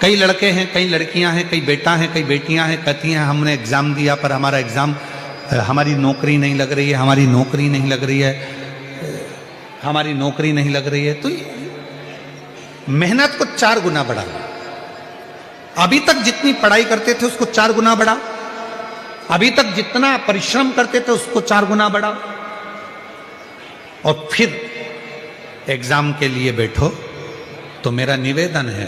कई लड़के हैं, कई लड़कियां हैं, कई बेटा हैं, कई बेटियां हैं, कहती हैं हमने एग्जाम दिया पर हमारा एग्जाम, हमारी नौकरी नहीं लग रही है, हमारी नौकरी नहीं लग रही है, हमारी नौकरी नहीं लग रही है। तो मेहनत को 4 गुना बढ़ाओ। अभी तक जितनी पढ़ाई करते थे उसको 4 गुना बढ़ाओ। अभी तक जितना परिश्रम करते थे उसको 4 गुना बढ़ाओ। और फिर एग्जाम के लिए बैठो। तो मेरा निवेदन है,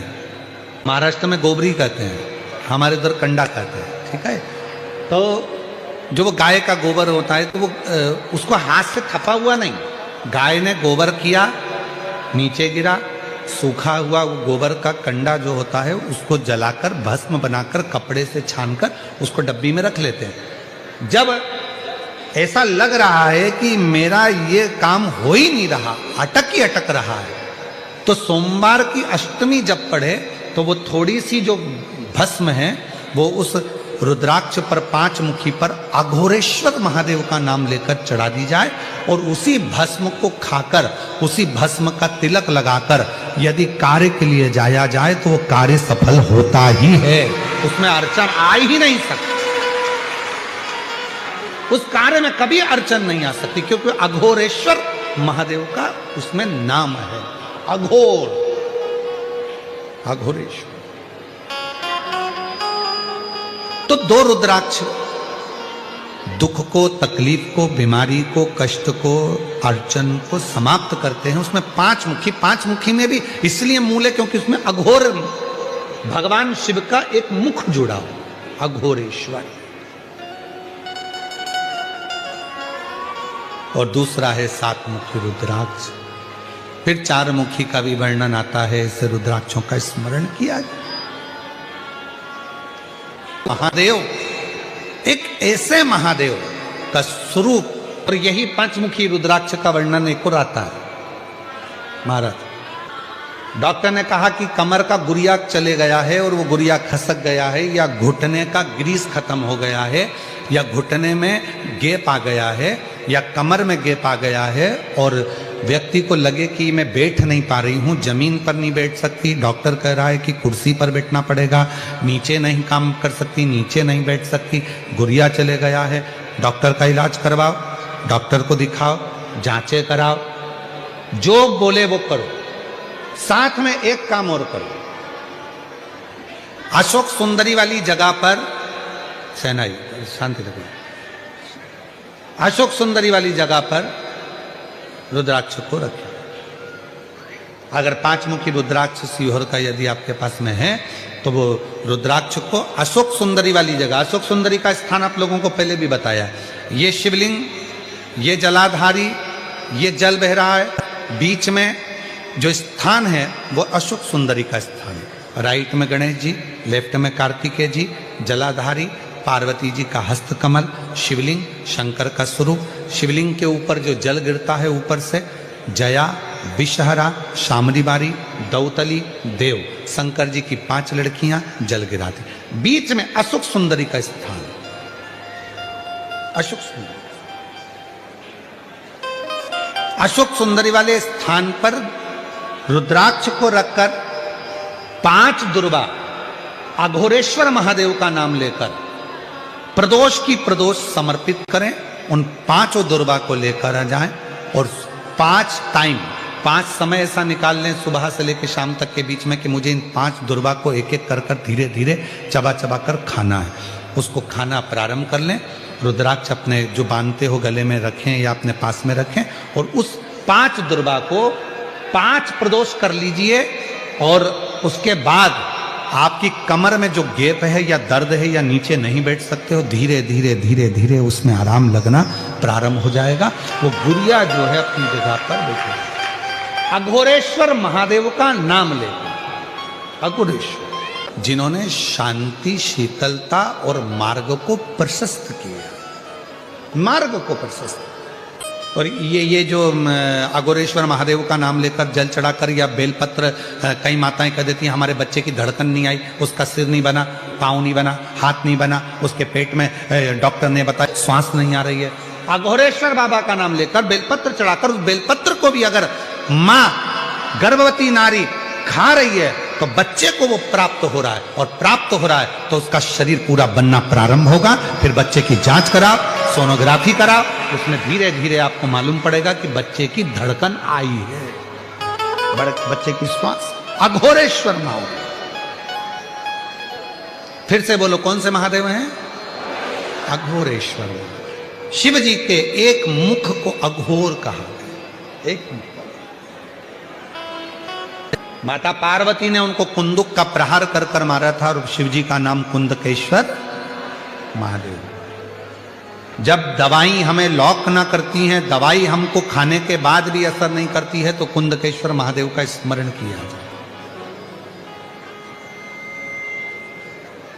महाराष्ट्र में गोबरी कहते हैं, हमारे उधर कंडा कहते हैं, ठीक है। तो जो वो गाय का गोबर होता है तो वो उसको हाथ से थपा हुआ नहीं, गाय ने गोबर किया, नीचे गिरा, सूखा हुआ वो गोबर का कंडा जो होता है उसको जलाकर भस्म बनाकर कपड़े से छानकर उसको डब्बी में रख लेते हैं। जब ऐसा लग रहा है कि मेरा ये काम हो ही नहीं रहा, अटक ही अटक रहा है, तो सोमवार की अष्टमी जब पढ़े तो वो थोड़ी सी जो भस्म है वो उस रुद्राक्ष पर 5 मुखी पर अघोरेश्वर महादेव का नाम लेकर चढ़ा दी जाए और उसी भस्म को खाकर, उसी भस्म का तिलक लगाकर यदि कार्य के लिए जाया जाए तो वो कार्य सफल होता ही है, उसमें अड़चन आ ही नहीं सकती। उस कार्य में कभी अड़चन नहीं आ सकती क्योंकि अघोरेश्वर महादेव का उसमें नाम है, अघोर, अघोरेश्वर। तो 2 रुद्राक्ष दुख को, तकलीफ को, बीमारी को, कष्ट को, अड़चन को समाप्त करते हैं। उसमें 5 मुखी, 5 मुखी में भी इसलिए मूल है क्योंकि उसमें अघोर भगवान शिव का एक मुख जुड़ा हो, अघोरेश्वर। और दूसरा है 7 मुखी रुद्राक्ष। फिर 4 मुखी का भी वर्णन आता है, इसे रुद्राक्षों का स्मरण किया। महादेव एक ऐसे महादेव का स्वरूप, और यही 5 मुखी रुद्राक्ष का वर्णन एक और आता है। महाराज डॉक्टर ने कहा कि कमर का गुरिया चले गया है और वो गुरिया खसक गया है, या घुटने का ग्रीस खत्म हो गया है, या घुटने में गैप आ गया है, या कमर में गैप आ गया है और व्यक्ति को लगे कि मैं बैठ नहीं पा रही हूँ, जमीन पर नहीं बैठ सकती, डॉक्टर कह रहा है कि कुर्सी पर बैठना पड़ेगा, नीचे नहीं काम कर सकती, नीचे नहीं बैठ सकती, गुरिया चले गया है, डॉक्टर का इलाज करवाओ, डॉक्टर को दिखाओ, जांचें कराओ, जो बोले वो करो। साथ में एक काम और करो, अशोक सुंदरी वाली जगह पर, सेनाई शांति रखो, अशोक सुंदरी वाली जगह पर रुद्राक्ष को रखें। अगर 5 मुखी रुद्राक्ष सीहोर का यदि आपके पास में है तो वो रुद्राक्ष को अशोक सुंदरी वाली जगह, अशोक सुंदरी का स्थान आप लोगों को पहले भी बताया, ये शिवलिंग, ये जलाधारी, ये जल बह रहा है, बीच में जो स्थान है वो अशोक सुंदरी का स्थान है। राइट में गणेश जी, लेफ्ट में कार्तिकेय जी, जलाधारी, पार्वती जी का हस्तकमल, शिवलिंग, शंकर का स्वरूप, शिवलिंग के ऊपर जो जल गिरता है ऊपर से, जया, विषहरा, शामरीबारी, दौतली, देव, शंकर जी की 5 लड़कियां जल गिराती, बीच में अशोक सुंदरी का स्थान, अशोक सुंदरी। अशोक सुंदरी वाले स्थान पर रुद्राक्ष को रखकर 5 दुर्वा अघोरेश्वर महादेव का नाम लेकर प्रदोष की प्रदोष समर्पित करें, उन 5 दुर्वा को लेकर आ जाएं और 5 टाइम, 5 समय ऐसा निकाल लें सुबह से लेकर शाम तक के बीच में कि मुझे इन 5 दुर्वा को एक एक कर धीरे धीरे चबा चबा कर खाना है। उसको खाना प्रारंभ कर लें, रुद्राक्ष अपने जो बांधते हो गले में रखें या अपने पास में रखें और उस 5 दुर्वा को 5 प्रदोष कर लीजिए। और उसके बाद आपकी कमर में जो गैप है या दर्द है या नीचे नहीं बैठ सकते हो, धीरे धीरे धीरे धीरे उसमें आराम लगना प्रारंभ हो जाएगा। वो गुड़िया जो है अपनी जगह पर बैठे। अघोरेश्वर महादेव का नाम लेकर, अघोरेश्वर जिन्होंने शांति, शीतलता और मार्ग को प्रशस्त किया, मार्ग को प्रशस्त। और ये जो अघोरेश्वर महादेव का नाम लेकर जल चढ़ाकर या बेलपत्र, कई माताएं कह देती हैं हमारे बच्चे की धड़कन नहीं आई, उसका सिर नहीं बना, पाँव नहीं बना, हाथ नहीं बना, उसके पेट में डॉक्टर ने बताया श्वास नहीं आ रही है। अघोरेश्वर बाबा का नाम लेकर बेलपत्र चढ़ाकर, उस बेलपत्र को भी अगर माँ गर्भवती नारी खा रही है तो बच्चे को वो प्राप्त हो रहा है, और प्राप्त हो रहा है तो उसका शरीर पूरा बनना प्रारंभ होगा। फिर बच्चे की जांच कराओ, सोनोग्राफी कराओ, उसमें धीरे धीरे आपको मालूम पड़ेगा कि बच्चे की धड़कन आई है, बच्चे की श्वास। अघोरेश्वर महादेव, फिर से बोलो कौन से महादेव हैं? अघोरेश्वर। शिव जी के एक मुख को अघोर कहा गया, एक मुख। माता पार्वती ने उनको कुंदुक का प्रहार कर कर मारा था, और शिव जी का नाम कुंदकेश्वर महादेव। जब दवाई हमें लॉक ना करती है, दवाई हमको खाने के बाद भी असर नहीं करती है, तो कुंदकेश्वर महादेव का स्मरण किया जाए।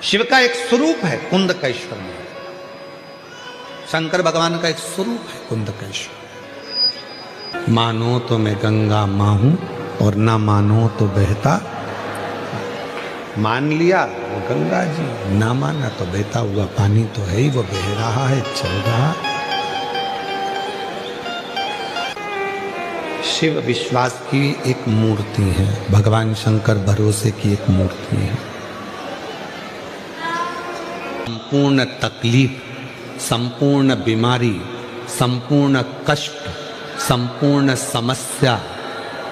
शिव का एक स्वरूप है कुंदकेश्वर महादेव, शंकर भगवान का एक स्वरूप है कुंदकेश्वर। मानो तो मैं गंगा मां हूं, और ना मानो तो बहता। मान लिया वो गंगा जी, ना माना तो बहता हुआ पानी तो है ही, वो बह रहा है, चल रहा। शिव विश्वास की एक मूर्ति है, भगवान शंकर भरोसे की एक मूर्ति है। संपूर्ण तकलीफ, संपूर्ण बीमारी, संपूर्ण कष्ट, संपूर्ण समस्या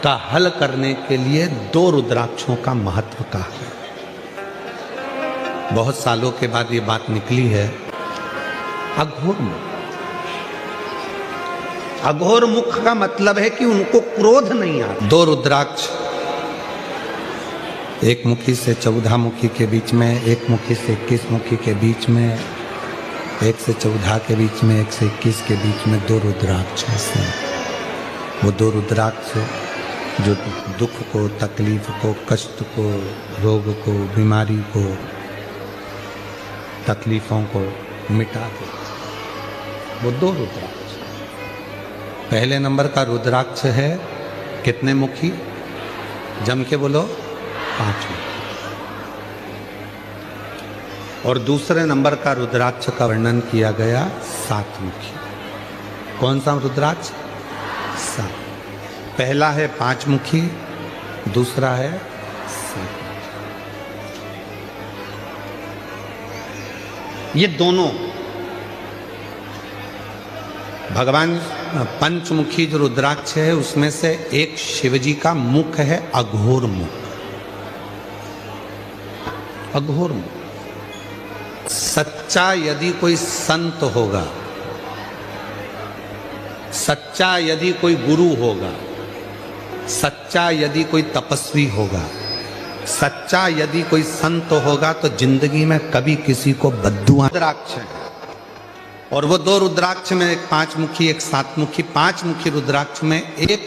का हल करने के लिए 2 रुद्राक्षों का महत्व कहा है। बहुत सालों के बाद ये बात निकली है। अघोर मुख, अघोर मुख का मतलब है कि उनको क्रोध नहीं आता। 2 रुद्राक्ष, एक मुखी से 14 मुखी के बीच में, एक मुखी से 21 मुखी के बीच में, 1 से 14 के बीच में, 1 से 21 के बीच में 2 रुद्राक्ष हैं। वो 2 रुद्राक्ष जो दुख को, तकलीफ को, कष्ट को, रोग को, बीमारी को, तकलीफों को मिटा दे, वो 2 रुद्राक्ष। पहले नंबर का रुद्राक्ष है कितने मुखी? जम के बोलो, 5 मुखी। और दूसरे नंबर का रुद्राक्ष का वर्णन किया गया 7 मुखी। कौन सा रुद्राक्ष? 7। पहला है 5 मुखी, दूसरा है 7 मुखी। ये दोनों भगवान पंचमुखी जो रुद्राक्ष है, उसमें से एक शिवजी का मुख है अघोर मुख। अघोर मुख। सच्चा यदि कोई संत होगा, सच्चा यदि कोई गुरु होगा, सच्चा यदि कोई तपस्वी होगा, सच्चा यदि कोई संत होगा, तो जिंदगी में कभी किसी को बद्दुआ। रुद्राक्ष है, और वो 2 रुद्राक्ष में, एक 5 मुखी, एक 7 मुखी। 5 मुखी रुद्राक्ष में एक,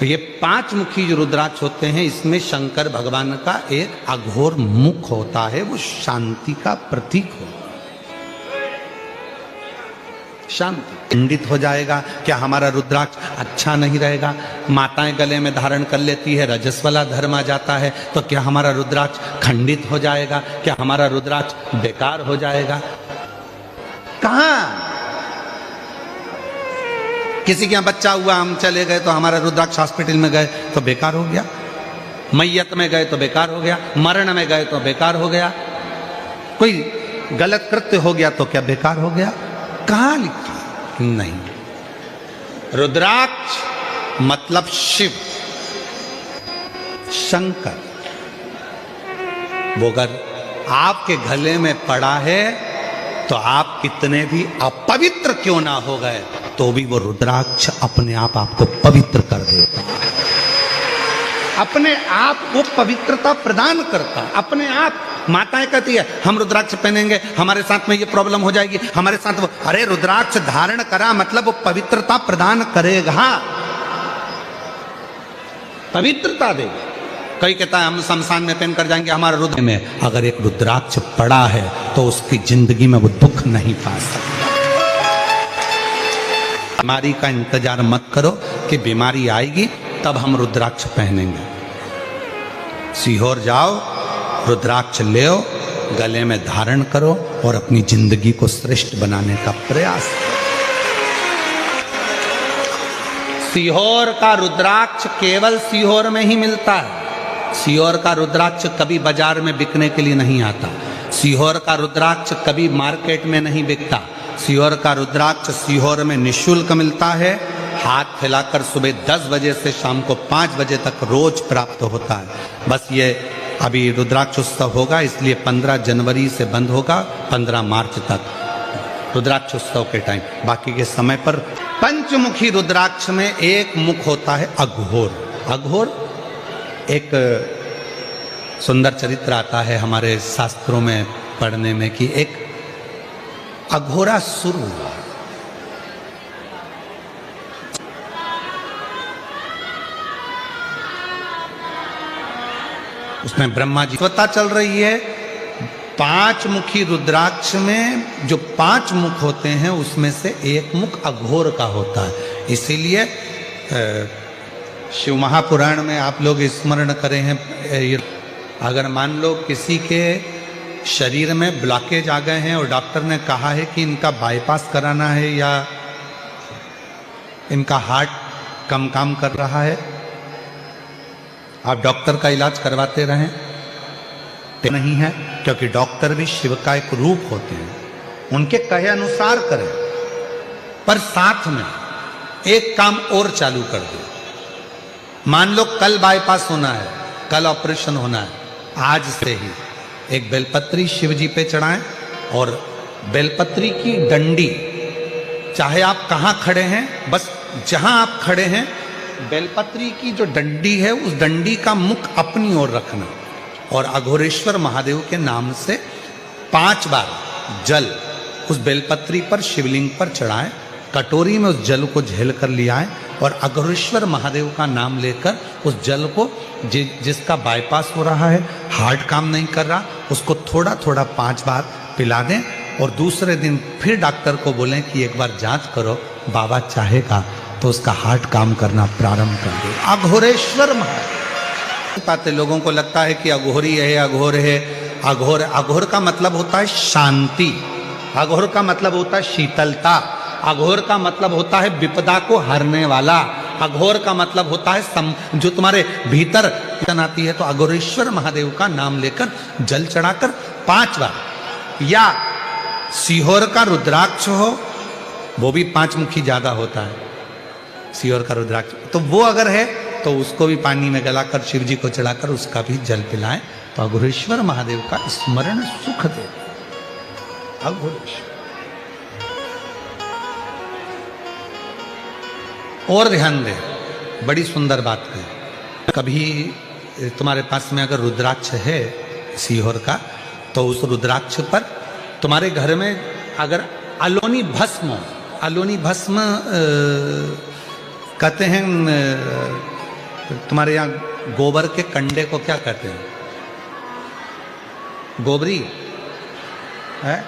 ये 5 मुखी जो रुद्राक्ष होते हैं, इसमें शंकर भगवान का एक अघोर मुख होता है, वो शांति का प्रतीक हो। शांति खंडित हो जाएगा। क्या हमारा रुद्राक्ष अच्छा नहीं रहेगा? माताएं गले में धारण कर लेती है, रजस वाला धर्म आ जाता है, तो क्या हमारा रुद्राक्ष खंडित हो जाएगा? क्या हमारा रुद्राक्ष बेकार हो जाएगा? कहां? किसी के यहां बच्चा हुआ, हम चले गए तो हमारा रुद्राक्ष हॉस्पिटल में गए तो बेकार हो गया, मैयत में गए तो बेकार हो गया, मरण में गए तो बेकार हो गया, कोई गलत कृत्य हो गया तो क्या बेकार हो गया? कहां लिखा? नहीं। रुद्राक्ष मतलब शिव, शंकर। वो अगर आपके गले में पड़ा है तो आप कितने भी अपवित्र क्यों ना हो गए, तो भी वो रुद्राक्ष अपने आप आपको पवित्र कर देता है, अपने आप वो पवित्रता प्रदान करता है अपने आप। माताएं कहती है हम रुद्राक्ष पहनेंगे, हमारे साथ में ये प्रॉब्लम हो जाएगी, हमारे साथ वो। अरे रुद्राक्ष धारण करा मतलब वो पवित्रता प्रदान करेगा, पवित्रता देगा। कई कहता है हम शमशान में पहन कर जाएंगे, हमारा रुद्र में अगर एक रुद्राक्ष पड़ा है तो उसकी जिंदगी में वो दुख नहीं पा सकता। बीमारी का इंतजार मत करो कि बीमारी आएगी तब हम रुद्राक्ष पहनेंगे। सीहोर जाओ, रुद्राक्ष ले आओ, गले में धारण करो और अपनी जिंदगी को श्रेष्ठ बनाने का प्रयास करो। सीहोर का रुद्राक्ष केवल सीहोर में ही मिलता है। सीहोर का रुद्राक्ष कभी बाजार में बिकने के लिए नहीं आता। सीहोर का रुद्राक्ष कभी मार्केट में नहीं बिकता। सीहोर का रुद्राक्ष सीहोर में निःशुल्क मिलता है। हाथ फैलाकर सुबह 10 बजे से शाम को 5 बजे तक रोज प्राप्त होता है। बस ये अभी रुद्राक्ष उत्सव होगा, इसलिए 15 जनवरी से बंद होगा, 15 मार्च तक रुद्राक्ष उत्सव के टाइम। बाकी के समय पर पंचमुखी रुद्राक्ष में एक मुख होता है अघोर। अघोर एक सुंदर चरित्र आता है हमारे शास्त्रों में पढ़ने में कि एक अघोरासुर हुआ। उसमें ब्रह्मा जी पता चल रही है। 5 मुखी रुद्राक्ष में जो 5 मुख होते हैं उसमें से एक मुख अघोर का होता है। इसीलिए शिव महापुराण में आप लोग स्मरण करें हैं, अगर मान लो किसी के शरीर में ब्लॉकेज आ गए हैं और डॉक्टर ने कहा है कि इनका बाईपास कराना है या इनका हार्ट कम काम कर रहा है, आप डॉक्टर का इलाज करवाते रहें नहीं है, क्योंकि डॉक्टर भी शिव का एक रूप होते हैं। उनके कहे अनुसार करें, पर साथ में एक काम और चालू कर दे। मान लो कल बाईपास होना है, कल ऑपरेशन होना है, आज से ही एक बेलपत्री शिव जी पे चढ़ाएं और बेलपत्री की डंडी, चाहे आप कहां खड़े हैं, बस जहां आप खड़े हैं बेलपत्री की जो डंडी है उस डंडी का मुख अपनी ओर रखना और अघोरेश्वर महादेव के नाम से 5 बार जल उस बेलपत्री पर शिवलिंग पर चढ़ाएं। कटोरी में उस जल को झेल कर ले आएं और अघोरेश्वर महादेव का नाम लेकर उस जल को जिसका बाईपास हो रहा है, हार्ट काम नहीं कर रहा, उसको थोड़ा थोड़ा 5 बार पिला दें और दूसरे दिन फिर डॉक्टर को बोलें कि एक बार जांच करो, बाबा चाहेगा तो उसका हार्ट काम करना प्रारंभ कर दे। अघोरेश्वर महादेव पाते लोगों को लगता है कि अघोरी है, अघोर है। अघोर, अघोर का मतलब होता है शांति, अघोर का मतलब होता है शीतलता, अघोर का मतलब होता है विपदा को हरने वाला, अघोर का मतलब होता है जो तुम्हारे भीतर आती है। तो अघोरेश्वर महादेव का नाम लेकर जल चढ़ाकर 5 बार, या सीहोर का रुद्राक्ष हो वो भी 5 मुखी ज्यादा होता है। सीहोर का रुद्राक्ष तो वो अगर है तो उसको भी पानी में गलाकर शिव जी को चढ़ाकर उसका भी जल पिलाएं तो अघोरेश्वर महादेव का स्मरण सुख दे। अघोरेश्वर और ध्यान दे, बड़ी सुंदर बात है। कभी तुम्हारे पास में अगर रुद्राक्ष है सीहोर का, तो उस रुद्राक्ष पर तुम्हारे घर में अगर अलोनी भस्म, अलोनी भस्म कहते हैं, तुम्हारे यहाँ गोबर के कंडे को क्या कहते हैं? गोबरी है,